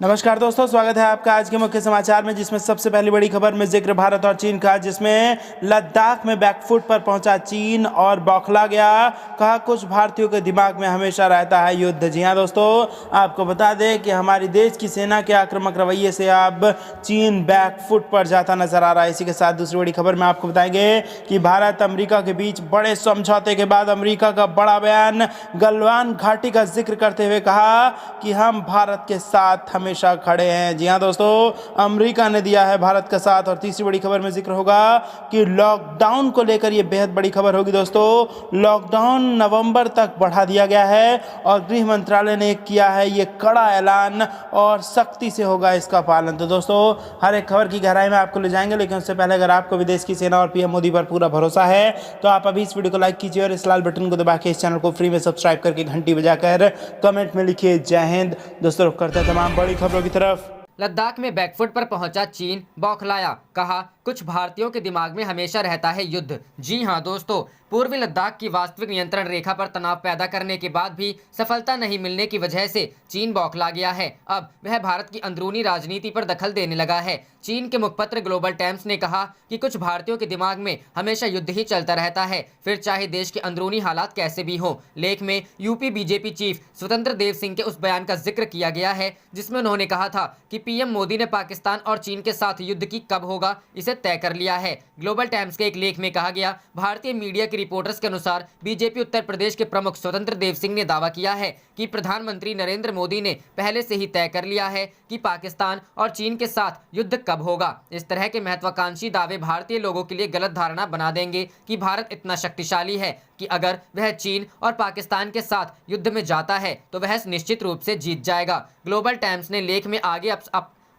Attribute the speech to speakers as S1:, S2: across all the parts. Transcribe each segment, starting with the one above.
S1: नमस्कार दोस्तों, स्वागत है आपका आज के मुख्य समाचार में, जिसमें सबसे पहली बड़ी खबर में जिक्र भारत और चीन का, जिसमें लद्दाख में बैकफुट पर पहुंचा चीन और बौखला गया। कहा कुछ भारतीयों के दिमाग में हमेशा रहता है युद्ध। जी हां दोस्तों, आपको बता दें कि हमारी देश की सेना के आक्रामक रवैये से अब चीन बैकफुट पर जाता नजर आ रहा है। इसी के साथ दूसरी बड़ी खबर में आपको बताएंगे कि भारत अमेरिका के बीच बड़े समझौते के बाद अमेरिका का बड़ा बयान। गलवान घाटी का जिक्र करते हुए कहा कि हम भारत के साथ हमेशा खड़े हैं। जी हां दोस्तों, अमेरिका ने दिया है भारत का साथ। और तीसरी बड़ी खबर में जिक्र होगा कि लॉकडाउन को लेकर यह बेहद बड़ी खबर होगी दोस्तों। लॉकडाउन नवंबर तक बढ़ा दिया गया है और गृह मंत्रालय ने किया है ये कड़ा ऐलान और सख्ती से होगा इसका पालन। तो दोस्तों, हर एक खबर की गहराई में आपको ले जाएंगे, लेकिन उससे पहले अगर आपको विदेश की सेना और पीएम मोदी पर पूरा भरोसा है तो आप अभी इस वीडियो को लाइक कीजिए और इस लाल बटन को दबा के इस चैनल को फ्री में सब्सक्राइब करके घंटी बजाकर कमेंट में लिखिए जय हिंद। दोस्तों, रुक करते हैं तमाम बड़ी खबरों की तरफ।
S2: लद्दाख में बैकफुट पर पहुंचा चीन, बौखलाया। कहा कुछ भारतीयों के दिमाग में हमेशा रहता है युद्ध। जी हां दोस्तों, पूर्वी लद्दाख की वास्तविक नियंत्रण रेखा पर तनाव पैदा करने के बाद भी सफलता नहीं मिलने की वजह से चीन बौखला गया है। अब वह भारत की अंदरूनी राजनीति पर दखल देने लगा है। चीन के मुखपत्र ग्लोबल टाइम्स ने कहा कि कुछ भारतीयों के दिमाग में हमेशा युद्ध ही चलता रहता है, फिर चाहे देश के अंदरूनी हालात कैसे भी हों। लेख में यूपी बीजेपी चीफ स्वतंत्र देव सिंह के उस बयान का जिक्र किया गया है जिसमें उन्होंने कहा था कि पीएम मोदी ने पाकिस्तान और चीन के साथ युद्ध की कब होगा इसे तय कर लिया है। ग्लोबल टाइम्स के एक लेख में कहा गया, भारतीय मीडिया के रिपोर्टर्स के अनुसार बीजेपी उत्तर प्रदेश के प्रमुख स्वतंत्र देव सिंह ने दावा किया है कि प्रधानमंत्री नरेंद्र मोदी ने पहले से ही तय कर लिया है कि पाकिस्तान और चीन के साथ युद्ध कब होगा। इस तरह के महत्वाकांक्षी दावे भारतीय लोगों के लिए गलत धारणा बना देंगे कि भारत इतना शक्तिशाली है कि अगर वह चीन और पाकिस्तान के साथ युद्ध में जाता है तो वह निश्चित रूप से जीत जाएगा। ग्लोबल टाइम्स ने लेख में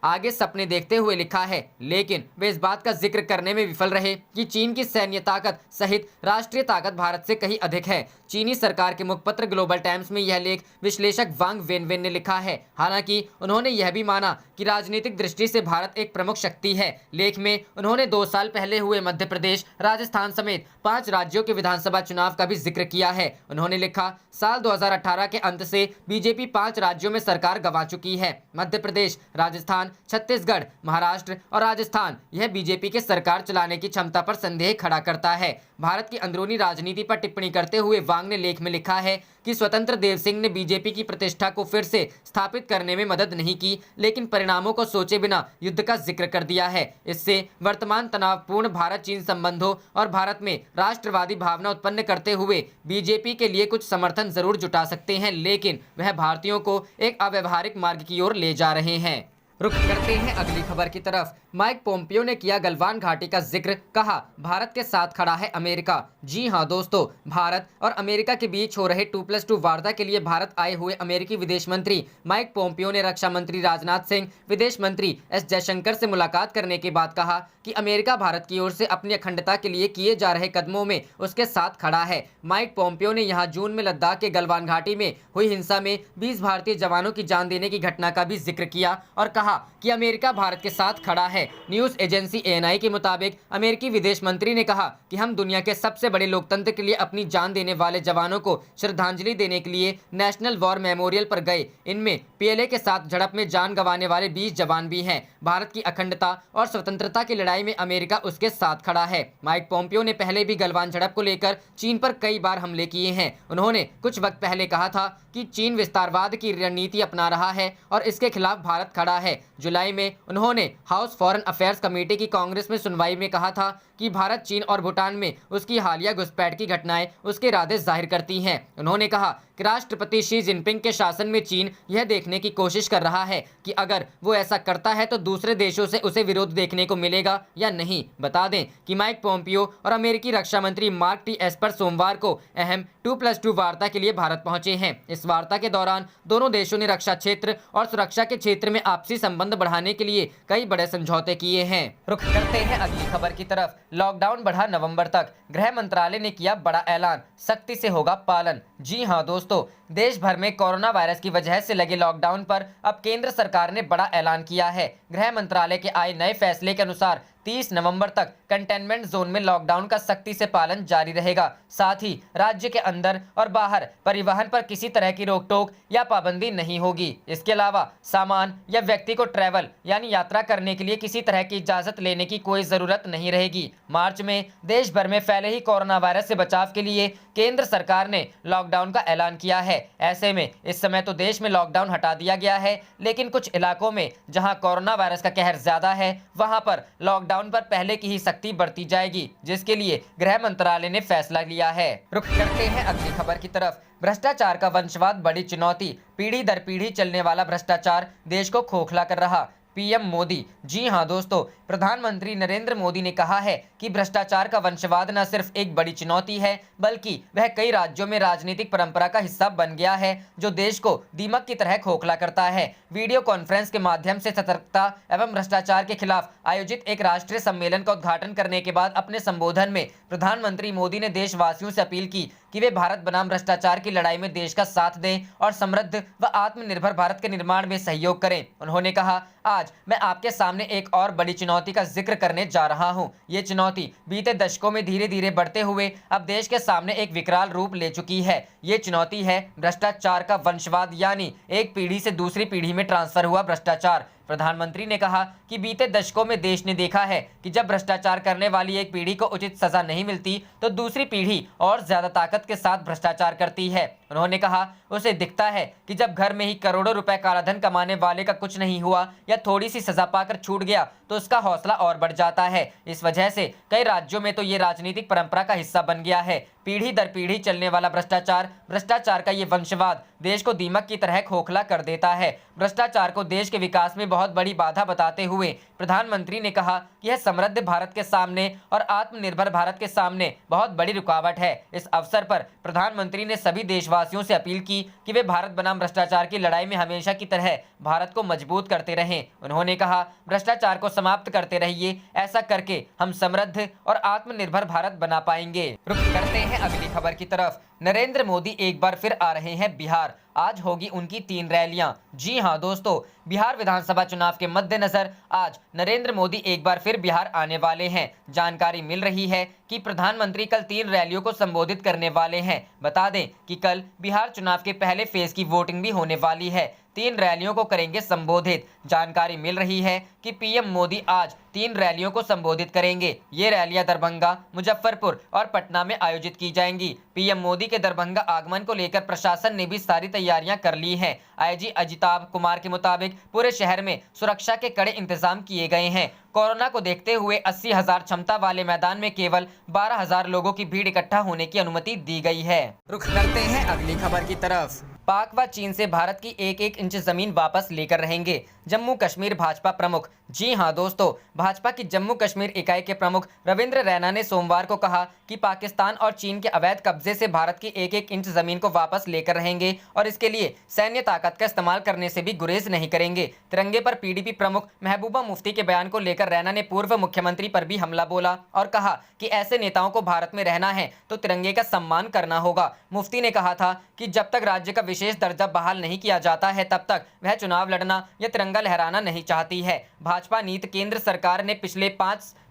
S2: आगे सपने देखते हुए लिखा है, लेकिन वे इस बात का जिक्र करने में विफल रहे कि चीन की सैन्य ताकत सहित राष्ट्रीय ताकत भारत से कहीं अधिक है। चीनी सरकार के मुखपत्र ग्लोबल टाइम्स में यह लेख विश्लेषक वांग वेनवेन ने लिखा है। हालांकि उन्होंने यह भी माना कि राजनीतिक दृष्टि से भारत एक प्रमुख शक्ति है। लेख में उन्होंने 2 साल पहले हुए मध्य प्रदेश, राजस्थान समेत 5 राज्यों के विधानसभा चुनाव का भी जिक्र किया है। उन्होंने लिखा, साल 2018 के अंत से बीजेपी 5 राज्यों में सरकार गंवा चुकी है। मध्य प्रदेश, राजस्थान, छत्तीसगढ़, महाराष्ट्र और राजस्थान। यह बीजेपी के सरकार चलाने की क्षमता पर संदेह खड़ा करता है। भारत की अंदरूनी राजनीति पर टिप्पणी करते हुए वांग ने लेख में लिखा है कि स्वतंत्र देव सिंह ने बीजेपी की प्रतिष्ठा को फिर से स्थापित करने में मदद नहीं की, लेकिन परिणामों को सोचे बिना युद्ध का जिक्र कर दिया है। इससे वर्तमान तनावपूर्ण भारत चीन संबंधों और भारत में राष्ट्रवादी भावना उत्पन्न करते हुए बीजेपी के लिए कुछ समर्थन जरूर जुटा सकते हैं, लेकिन वह भारतीयों को एक अव्यवहारिक मार्ग की ओर ले जा रहे हैं। रुख करते हैं अगली खबर की तरफ। माइक पोम्पियो ने किया गलवान घाटी का जिक्र, कहा भारत के साथ खड़ा है अमेरिका। जी हां दोस्तों, भारत और अमेरिका के बीच हो रहे 2+2 वार्ता के लिए भारत आए हुए अमेरिकी विदेश मंत्री माइक पोम्पियो ने रक्षा मंत्री राजनाथ सिंह, विदेश मंत्री एस जयशंकर से मुलाकात करने के बाद कहा कि अमेरिका भारत की ओर से अपनी अखंडता के लिए किए जा रहे कदमों में उसके साथ खड़ा है। माइक पोम्पियो ने यहां जून में लद्दाख के गलवान घाटी में हुई हिंसा में 20 भारतीय जवानों की जान देने की घटना का भी जिक्र किया और कहा कि अमेरिका भारत के साथ खड़ा है। न्यूज एजेंसी एएनआई के मुताबिक अमेरिकी विदेश मंत्री ने कहा कि हम दुनिया के सबसे बड़े लोकतंत्र के लिए अपनी जान देने वाले जवानों को श्रद्धांजलि देने के लिए नेशनल वॉर मेमोरियल पर गए। इनमें पीएलए के साथ झड़प में जान गंवाने वाले 20 जवान भी हैं। भारत की अखंडता और स्वतंत्रता की लड़ाई में अमेरिका उसके साथ खड़ा है। माइक पोम्पियो ने पहले भी गलवान झड़प को लेकर चीन पर कई बार हमले किए हैं। उन्होंने कुछ वक्त पहले कहा था कि चीन विस्तारवाद की रणनीति अपना रहा है और इसके खिलाफ भारत खड़ा है। जुलाई में उन्होंने हाउस फॉरेन अफेयर्स कमेटी की कांग्रेस में सुनवाई में कहा था कि भारत, चीन और भूटान में उसकी हालिया घुसपैठ की घटनाएं उसके इरादे जाहिर करती हैं। उन्होंने कहा कि राष्ट्रपति शी जिनपिंग के शासन में चीन यह देखने की कोशिश कर रहा है कि अगर वो ऐसा करता है तो दूसरे देशों से उसे विरोध देखने को मिलेगा या नहीं। बता दें कि माइक पोम्पियो और अमेरिकी रक्षा मंत्री मार्क टी एस्पर सोमवार को अहम 2+2 वार्ता के लिए भारत पहुंचे हैं। इस वार्ता के दौरान दोनों देशों ने रक्षा क्षेत्र और सुरक्षा के क्षेत्र में आपसी संबंध बढ़ाने के लिए कई बड़े समझौते किए हैं। रुख करते हैं अगली खबर की तरफ। लॉकडाउन बढ़ा नवंबर तक, गृह मंत्रालय ने किया बड़ा ऐलान, सख्ती से होगा पालन। जी हां दोस्तों, देश भर में कोरोना वायरस की वजह से लगे लॉकडाउन पर अब केंद्र सरकार ने बड़ा ऐलान किया है। गृह मंत्रालय के आए नए फैसले के अनुसार 30 नवंबर तक कंटेनमेंट जोन में लॉकडाउन का सख्ती से पालन जारी रहेगा। साथ ही राज्य के अंदर और बाहर परिवहन पर किसी तरह की रोक टोक या पाबंदी नहीं होगी। इसके अलावा सामान या व्यक्ति को ट्रैवल यानी यात्रा करने के लिए किसी तरह की इजाजत लेने की कोई जरूरत नहीं रहेगी। मार्च में देश भर में फैले ही कोरोना वायरस से बचाव के लिए केंद्र सरकार ने लॉकडाउन का ऐलान किया है। ऐसे में इस समय तो देश में लॉकडाउन हटा दिया गया है, लेकिन कुछ इलाकों में जहां कोरोना वायरस का कहर ज्यादा है वहां पर लॉकडाउन पर पहले की ही सख्ती बरती जाएगी, जिसके लिए गृह मंत्रालय ने फैसला लिया है। रुख करते हैं अगली खबर की तरफ। भ्रष्टाचार का वंशवाद बड़ी चुनौती, पीढ़ी दर पीढ़ी चलने वाला भ्रष्टाचार देश को खोखला कर रहा। पीएम मोदी। जी हां दोस्तों, प्रधानमंत्री नरेंद्र मोदी ने कहा है कि भ्रष्टाचार का वंशवाद न सिर्फ एक बड़ी चुनौती है, बल्कि वह कई राज्यों में राजनीतिक परंपरा का हिस्सा बन गया है, जो देश को दीमक की तरह खोखला करता है। वीडियो कॉन्फ्रेंस के माध्यम से सतर्कता एवं भ्रष्टाचार के खिलाफ आयोजित एक राष्ट्रीय सम्मेलन का उद्घाटन करने के बाद अपने संबोधन में प्रधानमंत्री मोदी ने देशवासियों से अपील की कि वे भारत बनाम भ्रष्टाचार की लड़ाई में देश का साथ दें और समृद्ध व आत्मनिर्भर भारत के निर्माण में सहयोग करें। उन्होंने कहा, आज मैं आपके सामने एक और बड़ी चुनौती का जिक्र करने जा रहा हूं। ये चुनौती बीते दशकों में धीरे धीरे बढ़ते हुए अब देश के सामने एक विकराल रूप ले चुकी है। ये चुनौती है भ्रष्टाचार का वंशवाद, यानी एक पीढ़ी से दूसरी पीढ़ी में ट्रांसफर हुआ भ्रष्टाचार। प्रधानमंत्री ने कहा कि बीते दशकों में देश ने देखा है कि जब भ्रष्टाचार करने वाली एक पीढ़ी को उचित सजा नहीं मिलती तो दूसरी पीढ़ी और ज्यादा ताकत के साथ भ्रष्टाचार करती है। उन्होंने कहा, उसे दिखता है कि जब घर में ही करोड़ों रुपए कालाधन कमाने वाले का कुछ नहीं हुआ या थोड़ी सी सजा पाकर छूट गया तो उसका हौसला और बढ़ जाता है। इस वजह से कई राज्यों में तो ये राजनीतिक परंपरा का हिस्सा बन गया है। पीढ़ी दर पीढ़ी चलने वाला भ्रष्टाचार का ये वंशवाद देश को दीमक की तरह खोखला कर देता है। भ्रष्टाचार को देश के विकास में बहुत बड़ी बाधा बताते हुए प्रधानमंत्री ने कहा कि यह समृद्ध भारत के सामने और आत्मनिर्भर भारत के सामने बहुत बड़ी रुकावट है। इस अवसर पर प्रधानमंत्री ने सभी देशवासियों से अपील की कि वे भारत बनाम भ्रष्टाचार की लड़ाई में हमेशा की तरह भारत को मजबूत करते रहें। उन्होंने कहा, भ्रष्टाचार को समाप्त करते रहिए, ऐसा करके हम समृद्ध और आत्मनिर्भर भारत बना पाएंगे। रुक करते हैं अगली खबर की तरफ। नरेंद्र मोदी एक बार फिर आ रहे हैं बिहार। आज होगी उनकी 3 रैलियां। जी हां दोस्तों, बिहार विधानसभा चुनाव के मद्देनजर आज नरेंद्र मोदी एक बार फिर बिहार आने वाले हैं। जानकारी मिल रही है कि प्रधानमंत्री कल 3 रैलियों को संबोधित करने वाले हैं। बता दें कि कल बिहार चुनाव के पहले फेज की वोटिंग भी होने वाली है। 3 रैलियों को करेंगे संबोधित। जानकारी मिल रही है कि पीएम मोदी आज 3 रैलियों को संबोधित करेंगे। ये रैलियां दरभंगा, मुजफ्फरपुर और पटना में आयोजित की जाएंगी। पीएम मोदी के दरभंगा आगमन को लेकर प्रशासन ने भी सारी तैयारियां कर ली हैं। आईजी अजिताभ कुमार के मुताबिक पूरे शहर में सुरक्षा के कड़े इंतजाम किए गए हैं। कोरोना को देखते हुए 80,000 क्षमता वाले मैदान में केवल 12,000 लोगों की भीड़ इकट्ठा होने की अनुमति दी गई है। रुख करते हैं अगली खबर की तरफ। पाक व चीन से भारत की एक इंच जमीन वापस लेकर रहेंगे जम्मू कश्मीर भाजपा प्रमुख। जी हां दोस्तों, भाजपा की जम्मू कश्मीर इकाई के प्रमुख रविंद्र रैना ने सोमवार को कहा कि पाकिस्तान और चीन के अवैध कब्जे से भारत की एक इंच जमीन को वापस लेकर रहेंगे और इसके लिए सैन्य ताकत का इस्तेमाल करने से भी गुरेज नहीं करेंगे। तिरंगे पर पीडीपी प्रमुख महबूबा मुफ्ती के बयान को लेकर रैना ने पूर्व मुख्यमंत्री पर भी हमला बोला और कहा कि ऐसे नेताओं को भारत में रहना है तो तिरंगे का सम्मान करना होगा। मुफ्ती ने कहा था कि जब तक राज्य का विशेष दर्जा बहाल नहीं किया जाता है तब तक वह चुनाव लड़ना या तिरंगा लहराना नहीं चाहती है। भाजपा नीति केंद्र सरकार ने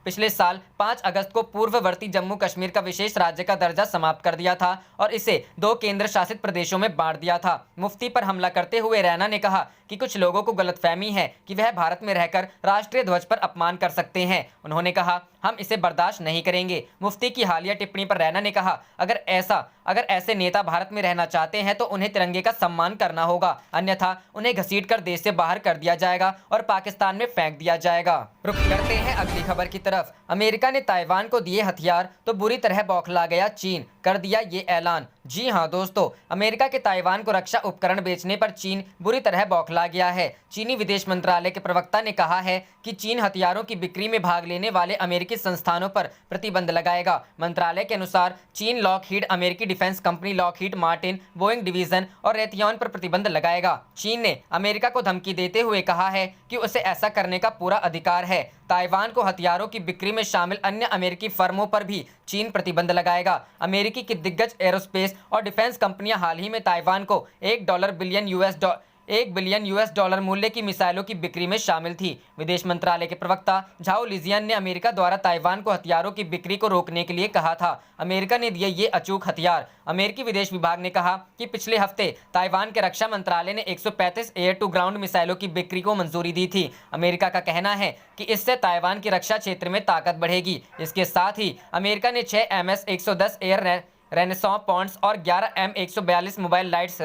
S2: पिछले साल 5 अगस्त को पूर्ववर्ती जम्मू कश्मीर का विशेष राज्य का दर्जा समाप्त कर दिया था और इसे 2 केंद्र शासित प्रदेशों में बांट दिया था। मुफ्ती पर हमला करते हुए रैना ने कहा कि कुछ लोगों को गलतफहमी है कि वह भारत में रहकर राष्ट्रीय ध्वज पर अपमान कर सकते हैं। उन्होंने कहा, हम इसे बर्दाश्त नहीं करेंगे। मुफ्ती की हालिया टिप्पणी पर रैना ने कहा, अगर ऐसे नेता भारत में रहना चाहते हैं तो उन्हें तिरंगे का सम्मान करना होगा, अन्यथा उन्हें घसीटकर देश से बाहर कर दिया जाएगा और पाकिस्तान में फेंक दिया जाएगा। रुक करते हैं अगली खबर की तरफ। अमेरिका ने ताइवान को दिए हथियार तो बुरी तरह बौखला गया चीन, कर दिया ये ऐलान। जी हां दोस्तों, अमेरिका के ताइवान को रक्षा उपकरण बेचने पर चीन बुरी तरह बौखला गया है। चीनी विदेश मंत्रालय के प्रवक्ता ने कहा है कि चीन हथियारों की बिक्री में भाग लेने वाले अमेरिकी संस्थानों पर प्रतिबंध लगाएगा। मंत्रालय के अनुसार चीन लॉकहीड, अमेरिकी defence company Lockheed Martin, Boeing division और रेथियॉन पर प्रतिबंध लगाएगा। चीन ने अमेरिका को धमकी देते हुए कहा है कि उसे ऐसा करने का पूरा अधिकार है। ताइवान को हथियारों की बिक्री में शामिल अन्य अमेरिकी फर्मों पर भी चीन प्रतिबंध लगाएगा। अमेरिकी की दिग्गज एरोस्पेस और डिफेंस कंपनियां हाल ही में ताइवान को $1 बिलियन 1 बिलियन US$ मूल्य की मिसाइलों की बिक्री में शामिल थी। विदेश मंत्रालय के प्रवक्ता झाओ लिजियन ने अमेरिका द्वारा ताइवान को हथियारों की बिक्री को रोकने के लिए कहा था। अमेरिका ने दिए ये अचूक हथियार। अमेरिकी विदेश विभाग ने कहा कि पिछले हफ्ते ताइवान के रक्षा मंत्रालय ने 135 एयर टू ग्राउंड मिसाइलों की बिक्री को मंजूरी दी थी। अमेरिका का कहना है कि इससे ताइवान की रक्षा क्षेत्र में ताकत बढ़ेगी। इसके साथ ही अमेरिका ने 6 MS-110 एयर रेनेसॉ पॉन्ड्स और 11 M-142 mobile lights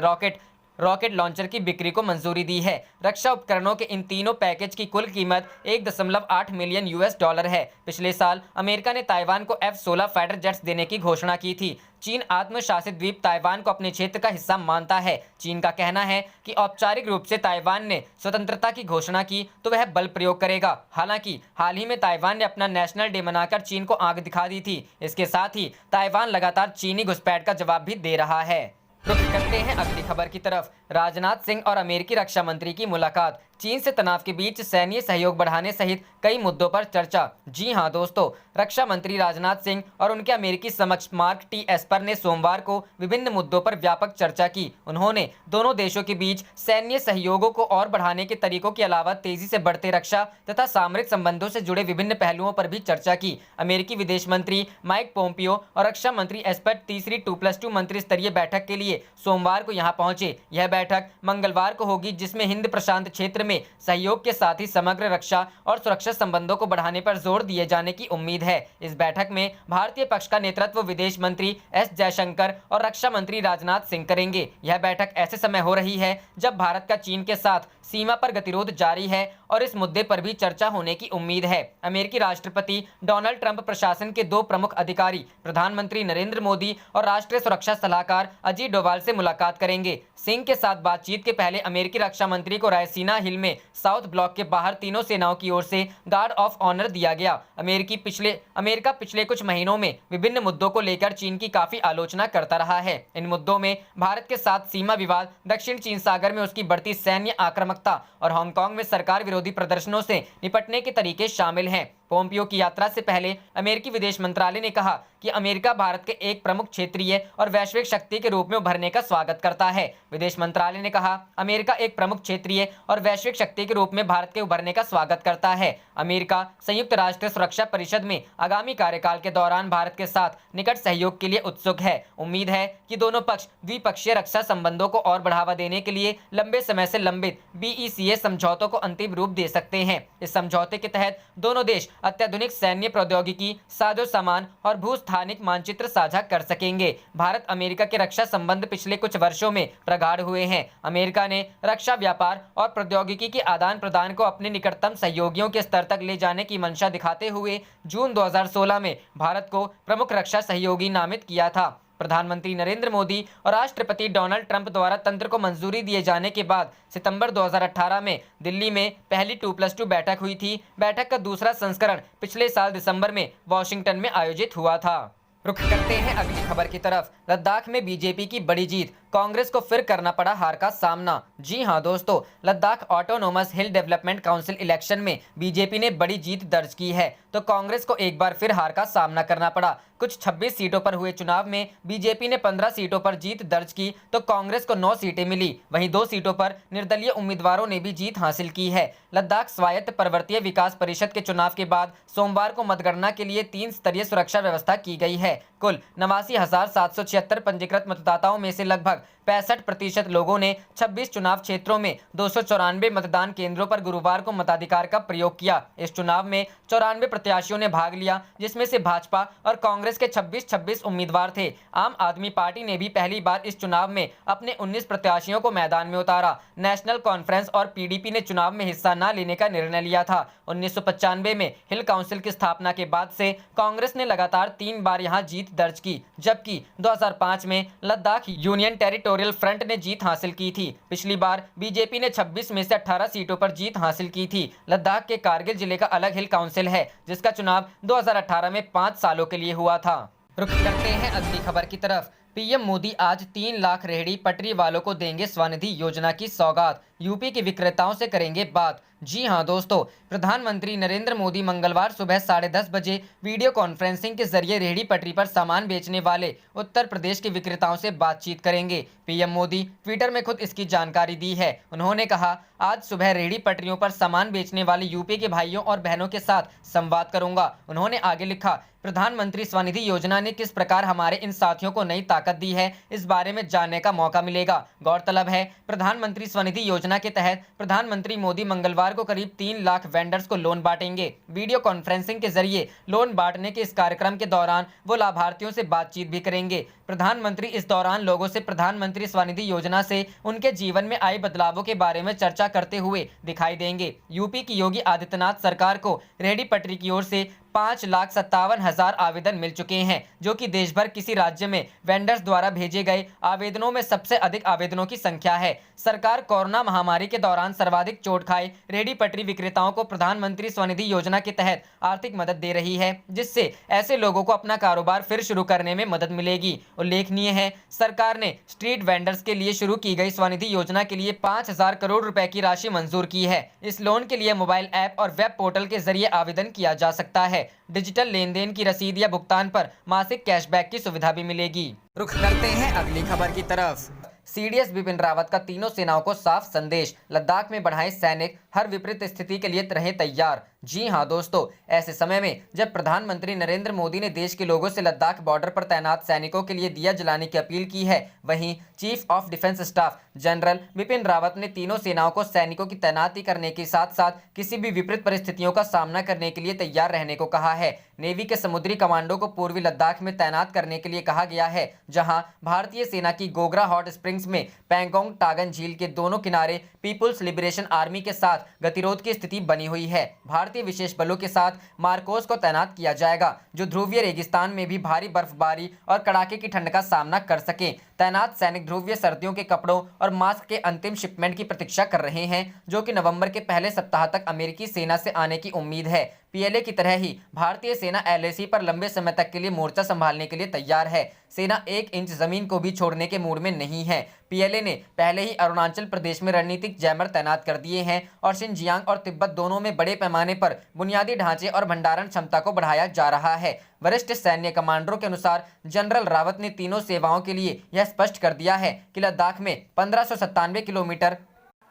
S2: rocket launcher की बिक्री को मंजूरी दी है। रक्षा उपकरणों के इन तीनों पैकेज की कुल कीमत 1.8 मिलियन US$ है। पिछले साल अमेरिका ने ताइवान को F-16 फाइटर जेट्स देने की घोषणा की थी। चीन आत्मशासित द्वीप ताइवान को अपने क्षेत्र का हिस्सा मानता है। चीन का कहना है कि औपचारिक रूप से ताइवान ने स्वतंत्रता की घोषणा की तो वह बल प्रयोग करेगा। हालांकि हाल ही में ताइवान ने अपना नेशनल डे मनाकर चीन को आंख दिखा दी थी। इसके साथ ही ताइवान लगातार चीनी घुसपैठ का जवाब भी दे रहा है। रुख करते हैं अगली खबर की तरफ। राजनाथ सिंह और अमेरिकी रक्षा मंत्री की मुलाकात। चीन से तनाव के बीच सैन्य सहयोग बढ़ाने सहित कई मुद्दों पर चर्चा। जी हां दोस्तों, रक्षा मंत्री राजनाथ सिंह और उनके अमेरिकी समकक्ष मार्क टी एस्पर ने सोमवार को विभिन्न मुद्दों पर व्यापक चर्चा की। उन्होंने दोनों देशों के बीच सैन्य सहयोगों को और बढ़ाने के तरीकों के अलावा तेजी से बढ़ते रक्षा तथा सामरिक संबंधों से जुड़े विभिन्न पहलुओं पर भी चर्चा की। अमेरिकी विदेश मंत्री माइक पोम्पियो और रक्षा मंत्री एस्पर तीसरी 2+2 मंत्री स्तरीय बैठक के लिए सोमवार को यहां पहुंचे। यह बैठक मंगलवार को होगी, जिसमें हिंद प्रशांत क्षेत्र में सहयोग के साथ ही समग्र रक्षा और सुरक्षा संबंधों को बढ़ाने पर जोर दिए जाने की उम्मीद है। इस बैठक में भारतीय पक्ष का नेतृत्व विदेश मंत्री एस जयशंकर और रक्षा मंत्री राजनाथ सिंह करेंगे। यह बैठक ऐसे समय हो रही है जब भारत का चीन के साथ सीमा पर गतिरोध जारी है और इस मुद्दे पर भी चर्चा होने की उम्मीद है। अमेरिकी राष्ट्रपति डोनाल्ड ट्रंप प्रशासन के 2 प्रमुख अधिकारी प्रधानमंत्री नरेंद्र मोदी और राष्ट्रीय सुरक्षा सलाहकार अजीत डोभाल से मुलाकात करेंगे। सिंह के साथ बातचीत के पहले अमेरिकी रक्षा मंत्री को रायसीना हिल में साउथ ब्लॉक के बाहर तीनों सेनाओं की ओर से गार्ड ऑफ ऑनर दिया गया। अमेरिका पिछले कुछ महीनों में विभिन्न मुद्दों को लेकर चीन की काफी आलोचना करता रहा है। इन मुद्दों में भारत के साथ सीमा विवाद, दक्षिण चीन सागर में उसकी बढ़ती सैन्य आक्रामकता और हांगकांग में सरकार विरोधी प्रदर्शनों से निपटने के तरीके शामिल हैं। पोम्पियो की यात्रा से पहले अमेरिकी विदेश मंत्रालय ने कहा कि अमेरिका भारत के एक प्रमुख क्षेत्रीय और वैश्विक शक्ति के रूप में उभरने का स्वागत करता है। विदेश मंत्रालय ने कहा, अमेरिका एक प्रमुख क्षेत्रीय और वैश्विक शक्ति के रूप में भारत के उभरने का स्वागत करता है। अमेरिका संयुक्त राष्ट्र सुरक्षा परिषद में आगामी कार्यकाल के दौरान भारत के साथ निकट सहयोग के लिए उत्सुक है। उम्मीद है कि दोनों पक्ष द्विपक्षीय रक्षा संबंधों को और बढ़ावा देने के लिए लंबे समय से लंबित BECA समझौतों को अंतिम रूप दे सकते हैं। इस समझौते के तहत दोनों देश अत्याधुनिक सैन्य प्रौद्योगिकी, साजो सामान और भूस्थानिक मानचित्र साझा कर सकेंगे। भारत अमेरिका के रक्षा संबंध पिछले कुछ वर्षों में प्रगाढ़ हुए हैं। अमेरिका ने रक्षा व्यापार और प्रौद्योगिकी के आदान प्रदान को अपने निकटतम सहयोगियों के स्तर तक ले जाने की मंशा दिखाते हुए जून 2016 में भारत को प्रमुख रक्षा सहयोगी नामित किया था। प्रधानमंत्री नरेंद्र मोदी और राष्ट्रपति डोनाल्ड ट्रंप द्वारा तंत्र को मंजूरी दिए जाने के बाद सितंबर 2018 में दिल्ली में पहली 2+2 बैठक हुई थी। बैठक का दूसरा संस्करण पिछले साल दिसंबर में वॉशिंगटन में आयोजित हुआ था। रुख करते हैं अगली खबर की तरफ। लद्दाख में बीजेपी की बड़ी जीत, कांग्रेस को फिर करना पड़ा हार का सामना। जी हां दोस्तों, लद्दाख ऑटोनोमस हिल डेवलपमेंट काउंसिल इलेक्शन में बीजेपी ने बड़ी जीत दर्ज की है, तो कांग्रेस को एक बार फिर हार का सामना करना पड़ा। कुछ 26 सीटों पर हुए चुनाव में बीजेपी ने 15 सीटों पर जीत दर्ज की तो कांग्रेस को 9 सीटें मिली। वहीं 2 सीटों पर निर्दलीय उम्मीदवारों ने भी जीत हासिल की है। लद्दाख स्वायत्त पर्वतीय विकास परिषद के चुनाव के बाद सोमवार को मतगणना के लिए 3 स्तरीय सुरक्षा व्यवस्था की गई है। कुल 89,776 पंजीकृत मतदाताओं में से लगभग 65% लोगों ने 26 चुनाव क्षेत्रों में 294 मतदान केंद्रों पर गुरुवार को मताधिकार का प्रयोग किया। इस चुनाव में 94 प्रत्याशियों ने भाग लिया, जिसमें से भाजपा और कांग्रेस के 26 उम्मीदवार थे। आम आदमी पार्टी ने भी पहली बार इस चुनाव में अपने 19 प्रत्याशियों को मैदान में उतारा। नेशनल कॉन्फ्रेंस और PDP ने चुनाव में हिस्सा न लेने का निर्णय लिया था। 1995 में हिल काउंसिल की स्थापना के बाद से कांग्रेस ने लगातार 3 बार यहां जीत दर्ज की, जबकि 2005 में लद्दाख यूनियन टेरिटोरियल फ्रंट ने जीत हासिल की थी। पिछली बार बीजेपी ने 26 में से 18 सीटों पर जीत हासिल की थी। लद्दाख के कारगिल जिले का अलग हिल काउंसिल है, जिसका चुनाव 2018 में 5 सालों के लिए हुआ था। रुख करते हैं अगली खबर की तरफ। पीएम मोदी आज 3 लाख रेहड़ी पटरी वालों को देंगे स्वनिधि योजना की सौगात। यूपी के विक्रेताओं से करेंगे बात। जी हां दोस्तों, प्रधानमंत्री नरेंद्र मोदी मंगलवार सुबह 10:30 बजे वीडियो कॉन्फ्रेंसिंग के जरिए रेहड़ी पटरी पर सामान बेचने वाले उत्तर प्रदेश के विक्रेताओं से बातचीत करेंगे। पीएम मोदी ट्विटर में खुद इसकी जानकारी दी है। उन्होंने कहा, आज सुबह रेहड़ी पटरियों पर सामान बेचने वाले यूपी के भाइयों और बहनों के साथ संवाद करूंगा। उन्होंने आगे लिखा, प्रधानमंत्री स्वनिधि योजना ने किस प्रकार हमारे इन साथियों को नई ताकत दी है, इस बारे में जानने का मौका मिलेगा। गौरतलब है, प्रधानमंत्री स्वनिधि योजना के तहत प्रधानमंत्री मोदी मंगलवार को करीब 3 लाख वेंडर्स को लोन बांटेंगे। वीडियो कॉन्फ्रेंसिंग के जरिए लोन बांटने के इस कार्यक्रम के दौरान वो लाभार्थियों से बातचीत भी करेंगे। प्रधानमंत्री इस दौरान लोगों से प्रधानमंत्री स्वनिधि योजना से उनके जीवन में आए बदलावों के बारे में चर्चा करते हुए दिखाई देंगे। यूपी की योगी आदित्यनाथ सरकार को रेहड़ी पटरी की ओर से 5,57,000 आवेदन मिल चुके हैं, जो कि देश भर किसी राज्य में वेंडर्स द्वारा भेजे गए आवेदनों में सबसे अधिक आवेदनों की संख्या है। सरकार कोरोना महामारी के दौरान सर्वाधिक चोट खाए रेहड़ी पटरी विक्रेताओं को प्रधानमंत्री स्वनिधि योजना के तहत आर्थिक मदद दे रही है, जिससे ऐसे लोगों को अपना कारोबार फिर शुरू करने में मदद मिलेगी। उल्लेखनीय है, सरकार ने स्ट्रीट वेंडर्स के लिए शुरू की गई स्वनिधि योजना के लिए 5,000 करोड़ रुपए की राशि मंजूर की है। इस लोन के लिए मोबाइल ऐप और वेब पोर्टल के जरिए आवेदन किया जा सकता है। डिजिटल लेन देन की रसीद या भुगतान पर मासिक कैशबैक की सुविधा भी मिलेगी। रुख करते हैं अगली खबर की तरफ। सीडीएस बिपिन रावत का तीनों सेनाओं को साफ संदेश, लद्दाख में बढ़ाएं सैनिक, हर विपरीत स्थिति के लिए रहें तैयार। जी हां दोस्तों, ऐसे समय में जब प्रधानमंत्री नरेंद्र मोदी ने देश के लोगों से लद्दाख बॉर्डर पर तैनात सैनिकों के लिए दिया जलाने की अपील की है, वहीं chief of defence staff general Bipin Rawat ने तीनों सेनाओं को सैनिकों की तैनाती करने के साथ साथ किसी भी विपरीत परिस्थितियों का सामना करने के लिए तैयार रहने को कहा है। नेवी के समुद्री कमांडो को पूर्वी लद्दाख में तैनात करने के लिए कहा गया है, जहां भारतीय सेना की गोगरा हॉट स्प्रिंग्स में पैंगोंग टागन झील के दोनों किनारे पीपुल्स लिबरेशन आर्मी के साथ गतिरोध की स्थिति बनी हुई है। भारतीय विशेष बलों के साथ मार्कोस को तैनात किया जाएगा, जो ध्रुवीय रेगिस्तान में भी भारी बर्फबारी और कड़ाके की ठंड का सामना कर सके। तैनात सैनिक ध्रुवीय सर्दियों के कपड़ों और मास्क के अंतिम शिपमेंट की प्रतीक्षा कर रहे हैं, जो कि नवंबर के पहले सप्ताह तक अमेरिकी सेना से आने की उम्मीद है। पीएलए की तरह ही भारतीय सेना एलएसी पर लंबे समय तक के लिए मोर्चा संभालने के लिए तैयार है। सेना 1 इंच जमीन को भी छोड़ने के मूड में नहीं है। पीएलए ने पहले ही अरुणाचल प्रदेश में रणनीतिक जैमर तैनात कर दिए हैं और शिनजियांग और तिब्बत दोनों में बड़े पैमाने पर बुनियादी ढांचे और भंडारण क्षमता को बढ़ाया जा रहा है। वरिष्ठ सैन्य कमांडरों के अनुसार जनरल रावत ने तीनों सेवाओं के लिए यह स्पष्ट कर दिया है कि लद्दाख में 1597 किलोमीटर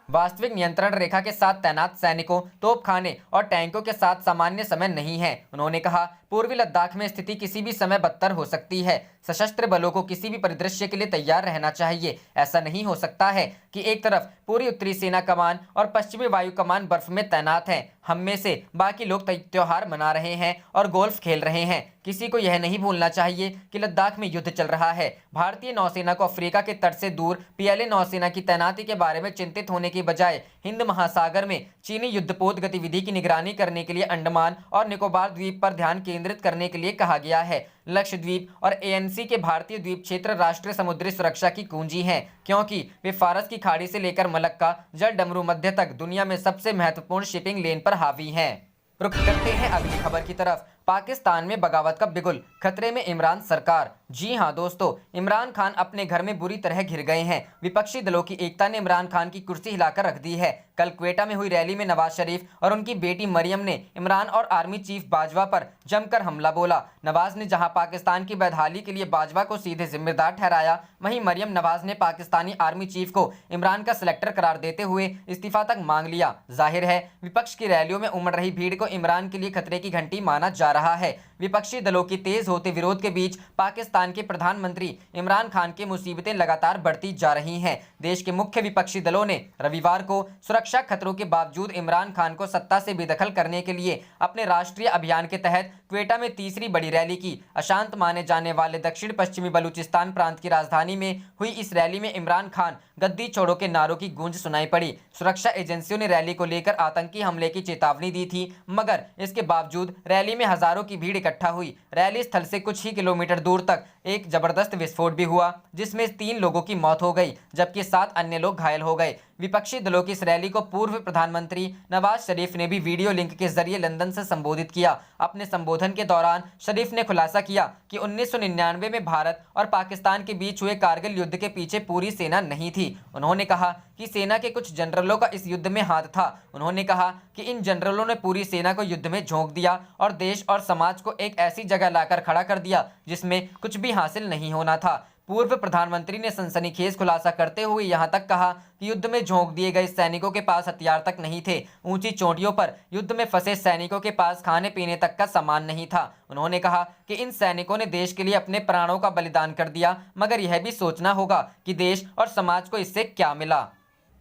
S2: वास्तविक नियंत्रण रेखा के साथ तैनात सैनिकों, तोपखाने और टैंकों के साथ सामान्य समय नहीं है। उन्होंने कहा, पूर्वी लद्दाख में स्थिति किसी भी समय बदतर हो सकती है। सशस्त्र बलों को किसी भी परिदृश्य के लिए तैयार रहना चाहिए। ऐसा नहीं हो सकता है कि एक तरफ पूरी उत्तरी सेना कमान और पश्चिमी वायु कमान बर्फ में तैनात हैं, हम में से बाकी लोग त्योहार मना रहे हैं और गोल्फ खेल रहे हैं। किसी को यह नहीं भूलना चाहिए कि लद्दाख में युद्ध चल रहा है। भारतीय नौसेना को अफ्रीका के तट से दूर पीएलए नौसेना की तैनाती के बारे में चिंतित होने की बजाय हिंद महासागर में चीनी युद्धपोत गतिविधि की निगरानी करने के लिए अंडमान और निकोबार द्वीप पर ध्यान केंद्रित करने के लिए कहा गया है। लक्षद्वीप और एएनसी के भारतीय द्वीप क्षेत्र राष्ट्रीय समुद्री सुरक्षा की कुंजी हैं, क्योंकि वे फारस की खाड़ी से लेकर मलक्का जल डमरू मध्य तक दुनिया में सबसे महत्वपूर्ण शिपिंग लेन पर हावी हैं। रुख करते हैं अगली खबर की तरफ। पाकिस्तान में बगावत का बिगुल, खतरे में इमरान सरकार। जी हां दोस्तों, इमरान खान अपने घर में बुरी तरह घिर गए हैं। विपक्षी दलों की एकता ने इमरान खान की कुर्सी हिलाकर रख दी है। कल क्वेटा में हुई रैली में नवाज शरीफ और उनकी बेटी मरियम ने इमरान और आर्मी चीफ बाजवा पर जमकर हमला बोला। नवाज ने जहां पाकिस्तान की बदहाली के लिए बाजवा को सीधे जिम्मेदार ठहराया, वहीं मरियम नवाज ने पाकिस्तानी आर्मी चीफ को इमरान का सिलेक्टर करार देते हुए इस्तीफा तक मांग लिया। जाहिर है, विपक्ष की रैलियों में उमड़ रही भीड़ को इमरान के लिए खतरे की घंटी माना जा रहा है। विपक्षी दलों की तेज होते विरोध के बीच पाकिस्तान के प्रधानमंत्री इमरान खान की मुसीबतें लगातार बढ़ती जा रही हैं। देश के मुख्य विपक्षी दलों ने रविवार को सुरक्षा खतरों के बावजूद इमरान खान को सत्ता से बेदखल करने के लिए अपने राष्ट्रीय अभियान के तहत क्वेटा में तीसरी बड़ी रैली की। अशांत माने जाने वाले दक्षिण पश्चिमी बलूचिस्तान प्रांत की राजधानी में हुई इस रैली में इमरान खान गद्दी छोड़ो के नारों की गूंज सुनाई पड़ी। सुरक्षा एजेंसियों ने रैली को लेकर आतंकी हमले की चेतावनी दी थी, मगर इसके बावजूद रैली में हजारों की भीड़ इकट्ठा हुई। रैली स्थल से कुछ ही किलोमीटर दूर तक एक जबरदस्त विस्फोट भी हुआ, जिसमें 3 लोगों की मौत हो गई, जबकि 7 अन्य लोग घायल हो गए। विपक्षी दलों की इस रैली को पूर्व प्रधानमंत्री नवाज शरीफ ने भी वीडियो लिंक के जरिए लंदन से संबोधित किया। अपने संबोधन के दौरान शरीफ ने खुलासा किया कि 1999 में भारत और पाकिस्तान के बीच हुए कारगिल युद्ध के पीछे पूरी सेना नहीं थी। उन्होंने कहा कि सेना के कुछ जनरलों का इस युद्ध में हाथ था। उन्होंने कहा कि इन जनरलों ने पूरी सेना को युद्ध में झोंक दिया और देश और समाज को एक ऐसी जगह लाकर खड़ा कर दिया जिसमें कुछ भी हासिल नहीं होना था। पूर्व प्रधानमंत्री ने सनसनीखेज खुलासा करते हुए यहां तक कहा कि युद्ध में झोंक दिए गए सैनिकों के पास हथियार तक नहीं थे। ऊंची चोटियों पर युद्ध में फंसे सैनिकों के पास खाने पीने तक का सामान नहीं था। उन्होंने कहा कि इन सैनिकों ने देश के लिए अपने प्राणों का बलिदान कर दिया, मगर यह भी सोचना होगा कि देश और समाज को इससे क्या मिला।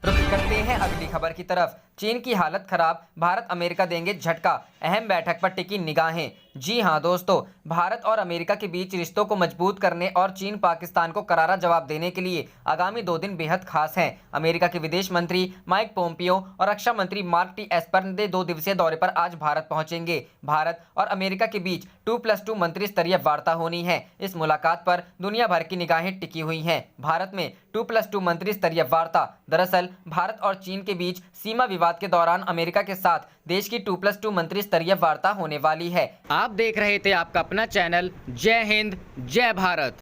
S2: रुख करते हैं अगली खबर की तरफ। चीन की हालत खराब, भारत अमेरिका देंगे झटका, अहम बैठक पर टिकी निगाहें। जी हां दोस्तों, भारत और अमेरिका के बीच रिश्तों को मजबूत करने और चीन पाकिस्तान को करारा जवाब देने के लिए आगामी 2 दिन बेहद खास हैं। अमेरिका के विदेश मंत्री माइक पोम्पियो और रक्षा मंत्री मार्क टी एस्पर 2 दिवसीय दौरे पर आज भारत पहुंचेंगे। भारत और अमेरिका के बीच 2+2 मंत्री स्तरीय वार्ता होनी है। इस मुलाकात पर दुनिया भर की निगाहें टिकी हुई हैं। भारत में 2+2 मंत्री स्तरीय वार्ता दरअसल भारत और चीन के बीच सीमा विवाद के दौरान अमेरिका के साथ देश की 2+2 मंत्री स्तरीय वार्ता होने वाली है। आप देख रहे थे आपका अपना चैनल जय हिंद जय भारत।